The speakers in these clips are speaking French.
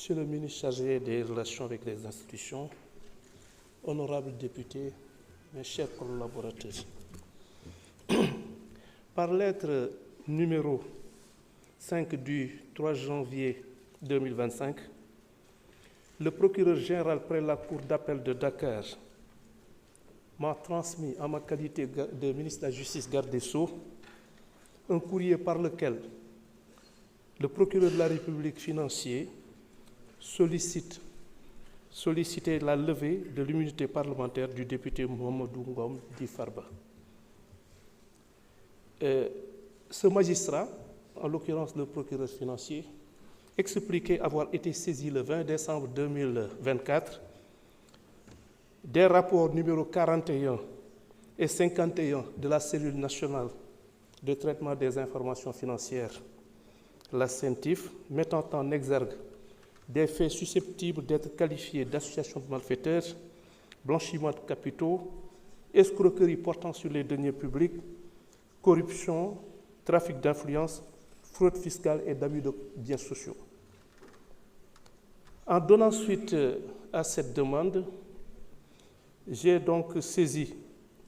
Monsieur le ministre chargé des relations avec les institutions, honorables députés, mes chers collaborateurs, par lettre numéro 5 du 3 janvier 2025, le procureur général près la Cour d'appel de Dakar m'a transmis, en ma qualité de ministre de la Justice, garde des Sceaux, un courrier par lequel le procureur de la République financier sollicitait la levée de l'immunité parlementaire du député Mamadou Ngom Di Farba. Ce magistrat, en l'occurrence le procureur financier, expliquait avoir été saisi le 20 décembre 2024 des rapports numéro 41 et 51 de la cellule nationale de traitement des informations financières, la CENTIF, mettant en exergue des faits susceptibles d'être qualifiés d'association de malfaiteurs, blanchiment de capitaux, escroquerie portant sur les deniers publics, corruption, trafic d'influence, fraude fiscale et d'abus de biens sociaux. En donnant suite à cette demande, j'ai donc saisi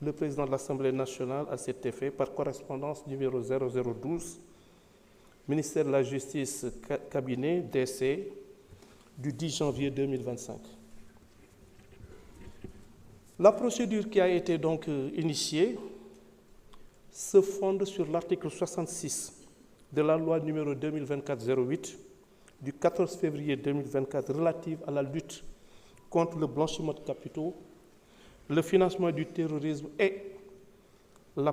le président de l'Assemblée nationale à cet effet par correspondance numéro 0012, ministère de la Justice, cabinet DC, du 10 janvier 2025. La procédure qui a été donc initiée se fonde sur l'article 66 de la loi numéro 2024-08 du 14 février 2024 relative à la lutte contre le blanchiment de capitaux, le financement du terrorisme et la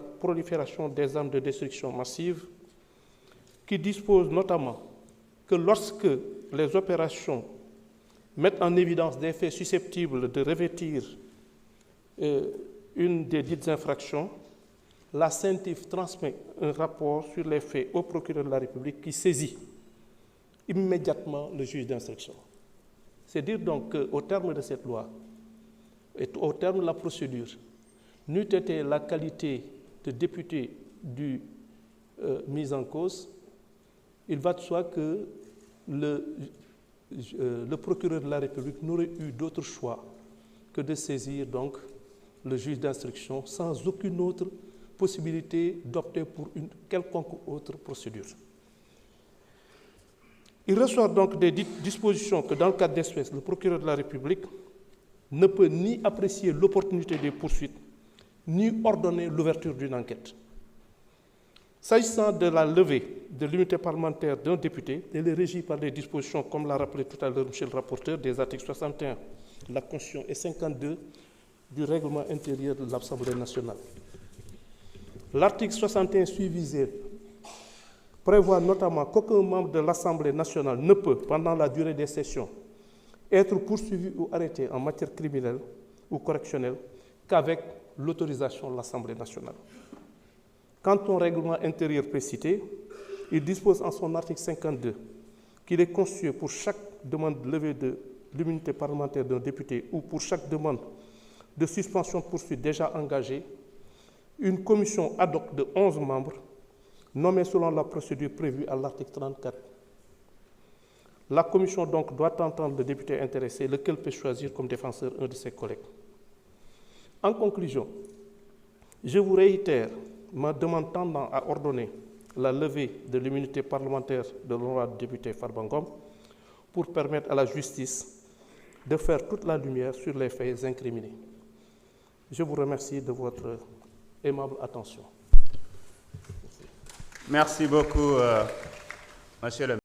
prolifération des armes de destruction massive, qui dispose notamment que lorsque les opérations mettent en évidence des faits susceptibles de revêtir une des dites infractions, la CENTIF transmet un rapport sur les faits au procureur de la République qui saisit immédiatement le juge d'instruction. C'est dire donc qu'au terme de cette loi et au terme de la procédure, n'eût été la qualité de député du mis en cause, il va de soi que le procureur de la République n'aurait eu d'autre choix que de saisir donc le juge d'instruction sans aucune autre possibilité d'opter pour une quelconque autre procédure. Il ressort donc des dispositions que dans le cas d'espèce, le procureur de la République ne peut ni apprécier l'opportunité des poursuites, ni ordonner l'ouverture d'une enquête. S'agissant de la levée de l'immunité parlementaire d'un député, elle est régie par des dispositions, comme l'a rappelé tout à l'heure M. le rapporteur, des articles 61 de la Constitution et 52 du règlement intérieur de l'Assemblée nationale. L'article 61 suivisé prévoit notamment qu'aucun membre de l'Assemblée nationale ne peut, pendant la durée des sessions, être poursuivi ou arrêté en matière criminelle ou correctionnelle qu'avec l'autorisation de l'Assemblée nationale. Quant au règlement intérieur précité, il dispose en son article 52 qu'il est constitué pour chaque demande de levée de l'immunité parlementaire d'un député ou pour chaque demande de suspension de poursuite déjà engagée, une commission ad hoc de 11 membres nommée selon la procédure prévue à l'article 34. La commission donc doit entendre le député intéressé, lequel peut choisir comme défenseur un de ses collègues. En conclusion, je vous réitère ma demande tendant à ordonner la levée de l'immunité parlementaire de l'honorable député Farba Ngom pour permettre à la justice de faire toute la lumière sur les faits incriminés. Je vous remercie de votre aimable attention. Merci beaucoup, Monsieur le